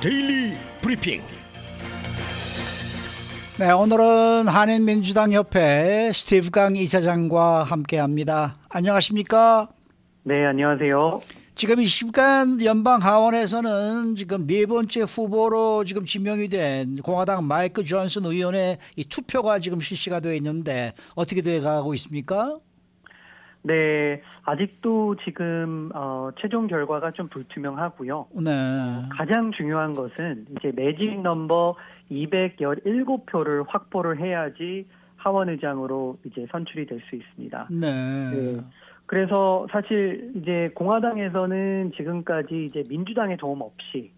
데일리 브리핑. 네, 오늘은 한인민주당협회 스티브 강 이사장과 함께합니다. 안녕하십니까? 네, 안녕하세요. 지금 이 시간 연방 하원에서는 지금 네 번째 후보로 지금 지명이 된 공화당 마이크 존슨 의원의 이 투표가 지금 실시가 되어 있는데 어떻게 돼가고 있습니까? 네, 아직도 지금 최종 결과가 좀 불투명하고요. 네. 가장 중요한 것은 이제 매직 넘버 217표를 확보를 해야지 하원의장으로 이제 선출이 될 수 있습니다. 네. 네. 그래서 사실 이제 공화당에서는 지금까지 이제 민주당의 도움 없이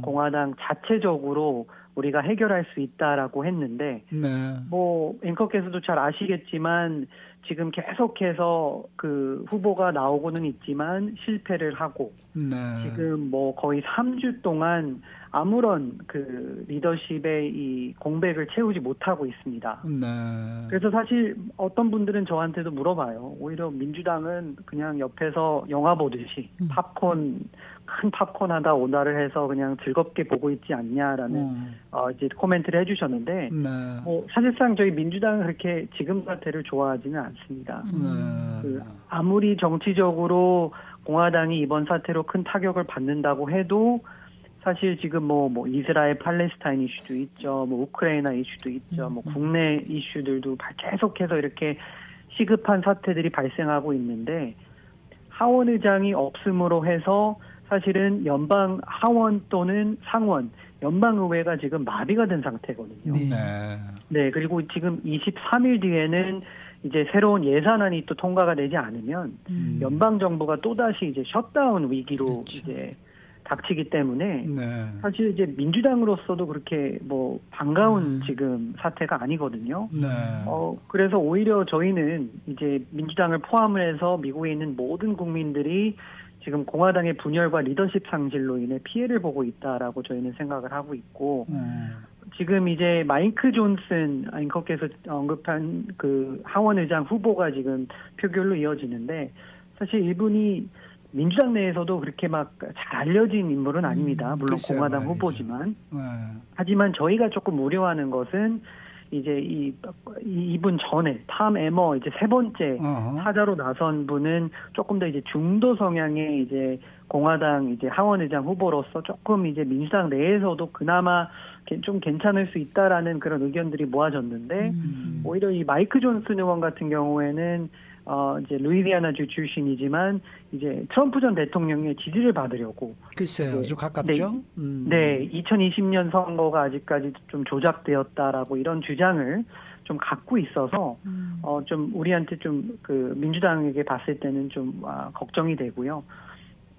공화당 자체적으로 우리가 해결할 수 있다라고 했는데, 네. 뭐 앵커께서도 잘 아시겠지만 지금 계속해서 그 후보가 나오고는 있지만 실패를 하고 네. 지금 뭐 거의 3주 동안 아무런 그 리더십의 이 공백을 채우지 못하고 있습니다. 네. 그래서 사실 어떤 분들은 저한테도 물어봐요. 오히려 민주당은 그냥 옆에서 영화 보듯이 큰 팝콘 하다 오다를 해서 그냥 즐겁게 보고 있지 않냐라는 이제 코멘트를 해주셨는데, 네. 사실상 저희 민주당은 그렇게 지금 사태를 좋아하지는 않습니다. 네. 아무리 정치적으로 공화당이 이번 사태로 큰 타격을 받는다고 해도 사실 지금 뭐 이스라엘 팔레스타인 이슈도 있죠, 뭐 우크라이나 이슈도 있죠, 뭐 국내 이슈들도 계속해서 이렇게 시급한 사태들이 발생하고 있는데 하원의장이 없음으로 해서 사실은 연방 하원 또는 상원, 연방의회가 지금 마비가 된 상태거든요. 네. 네, 그리고 지금 23일 뒤에는 이제 새로운 예산안이 또 통과가 되지 않으면 연방 정부가 또다시 이제 셧다운 위기로 그렇죠. 이제 닥치기 때문에 네. 사실 이제 민주당으로서도 그렇게 뭐 반가운 지금 사태가 아니거든요. 네. 그래서 오히려 저희는 이제 민주당을 포함을 해서 미국에 있는 모든 국민들이 지금 공화당의 분열과 리더십 상실로 인해 피해를 보고 있다라고 저희는 생각을 하고 있고, 지금 이제 마이크 존슨 앵커께서 언급한 그 하원의장 후보가 지금 표결로 이어지는데, 사실 이분이 민주당 내에서도 그렇게 막 잘 알려진 인물은 아닙니다. 물론 글쎄요, 공화당 말이죠. 후보지만. 네. 하지만 저희가 조금 우려하는 것은 이제 이분 전에 탐 에머 이제 세 번째 타자로 나선 분은 조금 더 이제 중도 성향의 이제 공화당 이제 하원의장 후보로서 조금 이제 민주당 내에서도 그나마 좀 괜찮을 수 있다라는 그런 의견들이 모아졌는데, 오히려 이 마이크 존슨 의원 같은 경우에는 이제 루이지아나주 출신이지만 이제 트럼프 전 대통령의 지지를 받으려고. 글쎄요, 좀 가깝죠? 네, 2020년 선거가 아직까지 좀 조작되었다라고 이런 주장을 좀 갖고 있어서 좀 우리한테 좀 그 민주당에게 봤을 때는 좀 걱정이 되고요.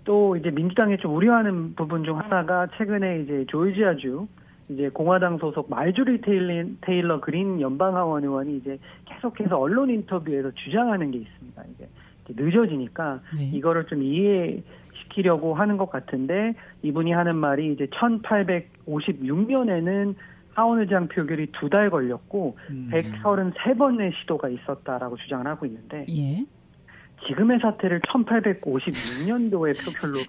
또 이제 민주당에 좀 우려하는 부분 중 하나가 최근에 이제 조지아주 이제 공화당 소속 말조리 테일러 그린 연방하원 의원이 이제 계속해서 언론 인터뷰에서 주장하는 게 있습니다. 이제 늦어지니까 이거를 좀 이해시키려고 하는 것 같은데, 이분이 하는 말이 이제 1856년에는 하원의장 표결이 2달 걸렸고 133번의 시도가 있었다라고 주장을 하고 있는데, 지금의 사태를 1856년도의 표결로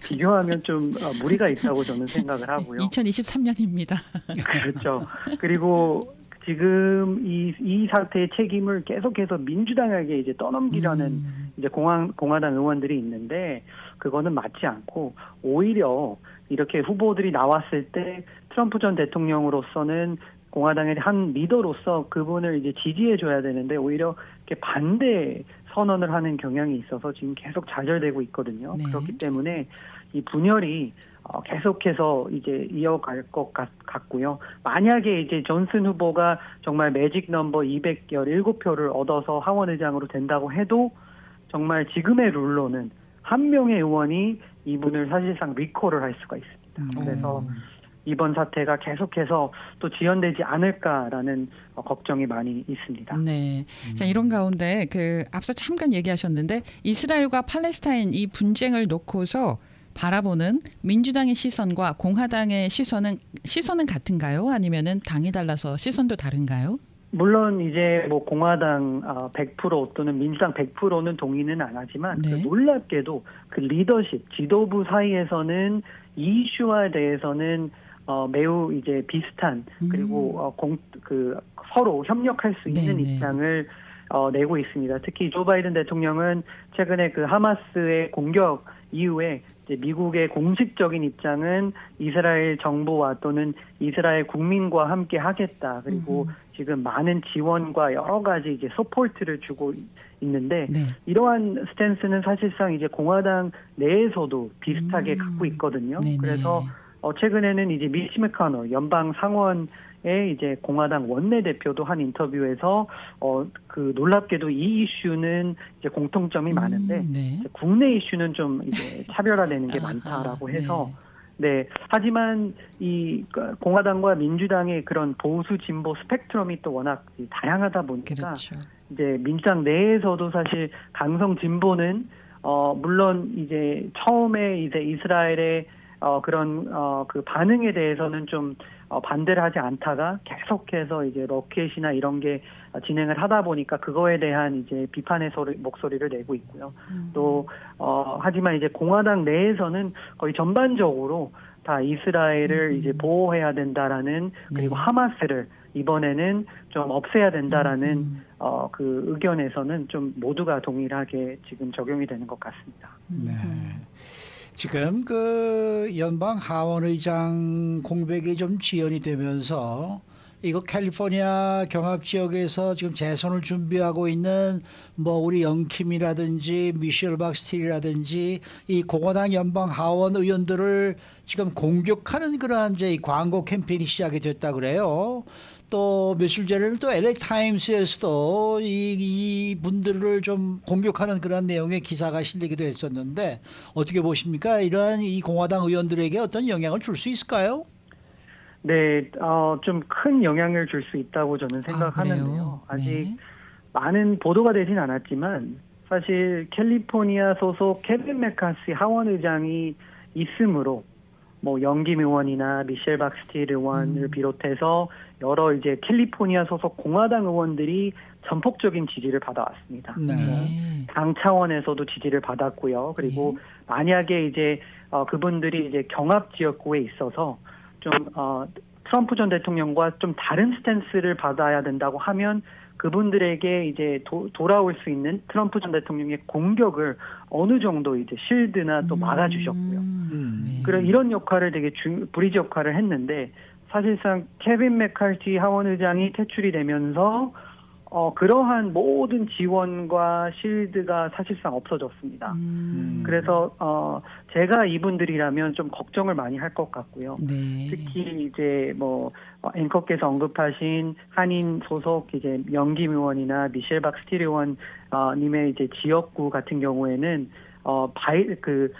비교하면 좀 무리가 있다고 저는 생각을 하고요. 2023년입니다. 그렇죠. 그리고 지금 이 사태의 책임을 계속해서 민주당에게 이제 떠넘기려는 이제 공화당 의원들이 있는데, 그거는 맞지 않고 오히려 이렇게 후보들이 나왔을 때 트럼프 전 대통령으로서는 공화당의 한 리더로서 그분을 이제 지지해줘야 되는데 오히려 이렇게 반대 선언을 하는 경향이 있어서 지금 계속 좌절되고 있거든요. 네. 그렇기 때문에 이 분열이 계속해서 이제 이어갈 것 같고요. 만약에 이제 존슨 후보가 정말 매직 넘버 217표를 얻어서 하원의장으로 된다고 해도 정말 지금의 룰로는 한 명의 의원이 이분을 사실상 리콜을 할 수가 있습니다. 그래서 이번 사태가 계속해서 또 지연되지 않을까라는 걱정이 많이 있습니다. 네. 자, 이런 가운데 앞서 잠깐 얘기하셨는데 이스라엘과 팔레스타인 이 분쟁을 놓고서 바라보는 민주당의 시선과 공화당의 시선은 같은가요? 아니면은 당이 달라서 시선도 다른가요? 물론 이제 뭐 공화당 100% 또는 민주당 100%는 동의는 안 하지만 네. 그 놀랍게도 그 리더십, 지도부 사이에서는 이 이슈에 대해서는 매우 이제 비슷한 그리고 서로 협력할 수 있는 네네. 입장을 내고 있습니다. 특히 조 바이든 대통령은 최근에 그 하마스의 공격 이후에 이제 미국의 공식적인 입장은 이스라엘 정부와 또는 이스라엘 국민과 함께 하겠다. 그리고 지금 많은 지원과 여러 가지 이제 서포트를 주고 있는데 네. 이러한 스탠스는 사실상 이제 공화당 내에서도 비슷하게 갖고 있거든요. 네네. 그래서 최근에는 이제 미치 메카너 연방 상원의 이제 공화당 원내대표도 한 인터뷰에서 그 놀랍게도 이 이슈는 이제 공통점이 많은데 네. 국내 이슈는 좀 이제 차별화되는 게 많다라고 해서 네. 하지만 이 공화당과 민주당의 그런 보수 진보 스펙트럼이 또 워낙 다양하다 보니까 그렇죠. 이제 민주당 내에서도 사실 강성 진보는 물론 이제 처음에 이제 이스라엘의 그런 그 반응에 대해서는 좀 반대를 하지 않다가 계속해서 이제 로켓이나 이런 게 진행을 하다 보니까 그거에 대한 이제 비판의 목소리를 내고 있고요. 또 하지만 이제 공화당 내에서는 거의 전반적으로 다 이스라엘을 이제 보호해야 된다라는 그리고 하마스를 이번에는 좀 없애야 된다라는 그 의견에서는 좀 모두가 동일하게 지금 적용이 되는 것 같습니다. 네. 지금 그 연방 하원의장 공백이 좀 지연이 되면서 이거 캘리포니아 경합 지역에서 지금 재선을 준비하고 있는 뭐 우리 영킴이라든지 미셸 박스틸이라든지 이 공화당 연방 하원 의원들을 지금 공격하는 그러한 이제 이 광고 캠페인이 시작이 됐다 그래요. 또 며칠 전에는 또 LA 타임스에서도 이 분들을 좀 공격하는 그런 내용의 기사가 실리기도 했었는데 어떻게 보십니까? 이러한 이 공화당 의원들에게 어떤 영향을 줄 수 있을까요? 네, 좀 큰 영향을 줄 수 있다고 저는 생각하는데요. 아직 네. 많은 보도가 되진 않았지만 사실 캘리포니아 소속 케빈 메카시 하원 의장이 있으므로 뭐 영김 의원이나 미셸 박스틸 의원을 비롯해서 여러 이제 캘리포니아 소속 공화당 의원들이 전폭적인 지지를 받아왔습니다. 네. 당 차원에서도 지지를 받았고요. 그리고 만약에 이제 그분들이 이제 경합 지역구에 있어서 좀 트럼프 전 대통령과 좀 다른 스탠스를 받아야 된다고 하면 그분들에게 이제 돌아올 수 있는 트럼프 전 대통령의 공격을 어느 정도 이제 실드나 또 막아주셨고요. 그런 이런 역할을 되게 브리지 역할을 했는데 사실상 케빈 메카티 하원 의장이 퇴출이 되면서 그러한 모든 지원과 실드가 사실상 없어졌습니다. 그래서 제가 이분들이라면 좀 걱정을 많이 할 것 같고요. 네. 특히 이제 뭐 앵커께서 언급하신 한인 소속 이제 영김 의원이나 미셸 박스틸 의원 님의 이제 지역구 같은 경우에는 그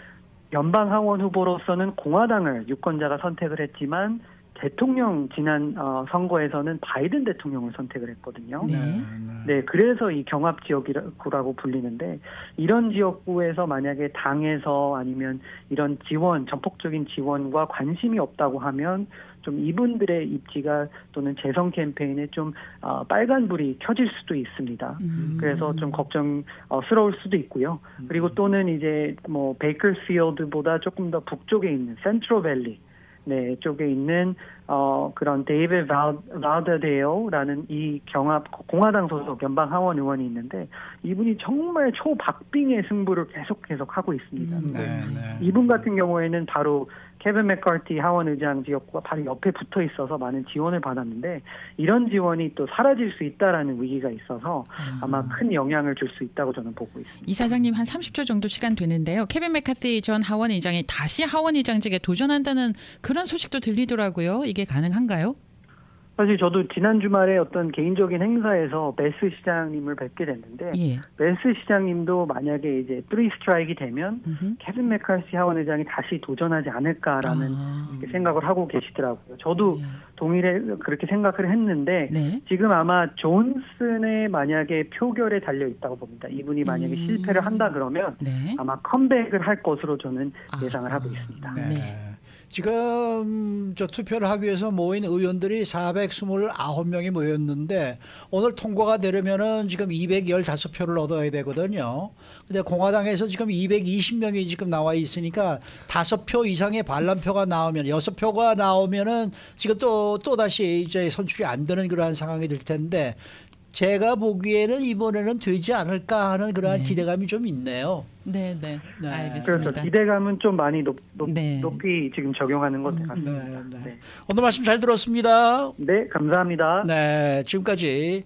연방 하원 후보로서는 공화당을 유권자가 선택을 했지만 대통령 지난 선거에서는 바이든 대통령을 선택을 했거든요. 네, 그래서 이 경합 지역구라고 불리는데 이런 지역구에서 만약에 당에서 아니면 이런 지원, 전폭적인 지원과 관심이 없다고 하면 좀 이분들의 입지가 또는 재선 캠페인에 좀 빨간불이 켜질 수도 있습니다. 그래서 좀 걱정스러울 수도 있고요. 그리고 또는 이제 뭐 베이커필드보다 조금 더 북쪽에 있는 센트럴밸리 네, 쪽에 있는 그런 데이비드 발더데오라는 이 공화당 소속 연방 하원 의원이 있는데 이분이 정말 초박빙의 승부를 계속 하고 있습니다. 이분 같은 경우에는 바로 케빈 메카티 하원 의장 지역구가 바로 옆에 붙어 있어서 많은 지원을 받았는데 이런 지원이 또 사라질 수 있다라는 위기가 있어서 아마 큰 영향을 줄 수 있다고 저는 보고 있습니다. 이사장님 한 30초 정도 시간 되는데요. 케빈 메카티 전 하원 의장이 다시 하원 의장직에 도전한다는 그런 소식도 들리더라고요. 이게 가능한가요? 사실 저도 지난 주말에 어떤 개인적인 행사에서 베스 시장님을 뵙게 됐는데 베스 시장님도 만약에 이제 3스트라이크이 되면 케빈 메카시 하원 의장이 다시 도전하지 않을까라는 생각을 하고 계시더라고요. 저도 동일해 그렇게 생각을 했는데 지금 아마 존슨의 만약에 표결에 달려 있다고 봅니다. 이분이 만약에 실패를 한다 그러면 아마 컴백을 할 것으로 저는 예상을 하고 있습니다. 지금 저 투표를 하기 위해서 모인 의원들이 429명이 모였는데 오늘 통과가 되려면은 지금 215표를 얻어야 되거든요. 근데 공화당에서 지금 220명이 지금 나와 있으니까 5표 이상의 반란표가 나오면 6표가 나오면은 지금 또 다시 이제 선출이 안 되는 그러한 상황이 될 텐데 제가 보기에는 이번에는 되지 않을까 하는 그러한 네. 기대감이 좀 있네요. 네, 네. 네. 알겠습니다. 그래서 기대감은 좀 많이 네. 높이 지금 적용하는 것 같습니다. 네, 네. 네. 오늘 말씀 잘 들었습니다. 네, 감사합니다. 네, 지금까지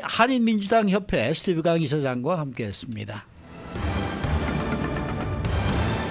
한인민주당 협회 스티브 강 이사장과 함께했습니다.